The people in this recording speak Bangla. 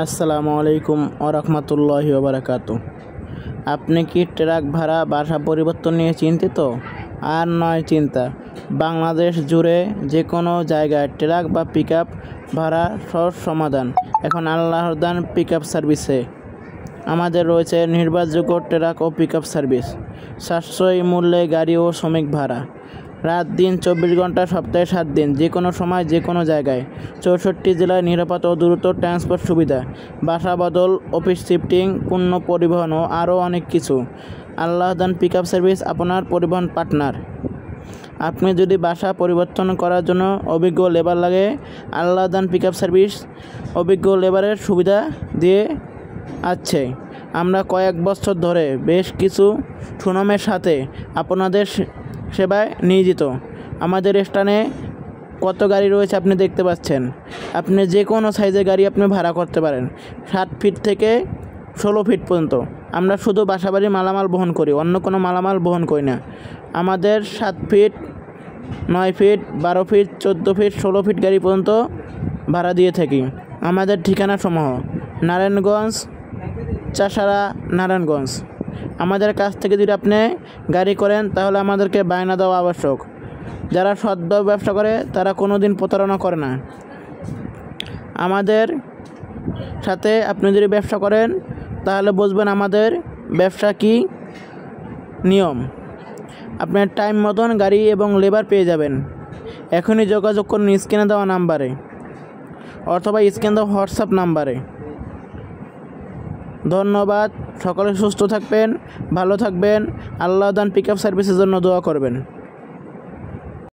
আসসালামু আলাইকুম ওয়া রাহমাতুল্লাহি ওয়া বারাকাতুহু। আপনি কি ট্রাক ভাড়া বাসা পরিবর্তন নিয়ে চিন্তিত? আর নয় চিন্তা, বাংলাদেশ জুড়ে যে কোনো জায়গায় ট্রাক বা পিকআপ ভাড়া সহজ সমাধান এখন আল্লাহর দান পিকআপ সার্ভিসে। আমাদের রয়েছে নির্ভরযোগ্য ট্রাক ও পিকআপ সার্ভিস, সাশ্রয়ী মূল্যে গাড়ি ও শ্রমিক ভাড়া, রাত দিন 24 ঘন্টা, সপ্তাহে 7 দিন, যে কোনো সময় যে কোনো জায়গায়, 64 জেলায় নিরাপদ ও দ্রুত ট্রান্সপোর্ট সুবিধা, বাসা বদল, অফিস শিফটিং, পণ্য পরিবহন ও আরও অনেক কিছু। আল্লাহ দান পিকআপ সার্ভিস আপনার পরিবহন পার্টনার। আপনি যদি বাসা পরিবর্তন করার জন্য অভিজ্ঞ লেবার লাগে, আল্লাহ দান পিকআপ সার্ভিস অভিজ্ঞ লেবারের সুবিধা দিয়ে আছে। আমরা কয়েক বছর ধরে বেশ কিছু সুনামের সাথে আপনাদের সেবায় নিয়োজিত। আমাদের স্থানে কত গাড়ি রয়েছে আপনি দেখতে পাচ্ছেন। আপনি যে কোনো সাইজের গাড়ি আপনি ভাড়া করতে পারেন, 7 ফিট থেকে 16 ফিট পর্যন্ত। আমরা শুধু বাসাবাড়ির মালামাল বহন করি, অন্য কোনো মালামাল বহন করি না। আমাদের 7 feet, 9 feet, 12 feet, 14 feet, 16 feet গাড়ি পর্যন্ত ভাড়া দিয়ে থাকি। আমাদের ঠিকানা সমূহ: নারায়ণগঞ্জ, চাষারা, নারায়ণগঞ্জ। আমাদের কাছ থেকে যদি আপনি গাড়ি করেন তাহলে আমাদেরকে বায়না দেওয়া আবশ্যক। যারা সৎভাবে ব্যবসা করে তারা কোনো দিন প্রতারণা করে না। আমাদের সাথে আপনি যদি ব্যবসা করেন তাহলে বুঝবেন আমাদের ব্যবসা কি নিয়ম। আপনার টাইম মতন গাড়ি এবং লেবার পেয়ে যাবেন। এখনই যোগাযোগ করুন স্ক্রিনে দেওয়া নাম্বারে অথবা স্ক্রিনে দেওয়া হোয়াটসঅ্যাপ নাম্বারে। ধন্যবাদ। সকলে সুস্থ থাকবেন, ভালো থাকবেন। আল্লাহ দান পিকআপ সার্ভিসের জন্য দোয়া করবেন।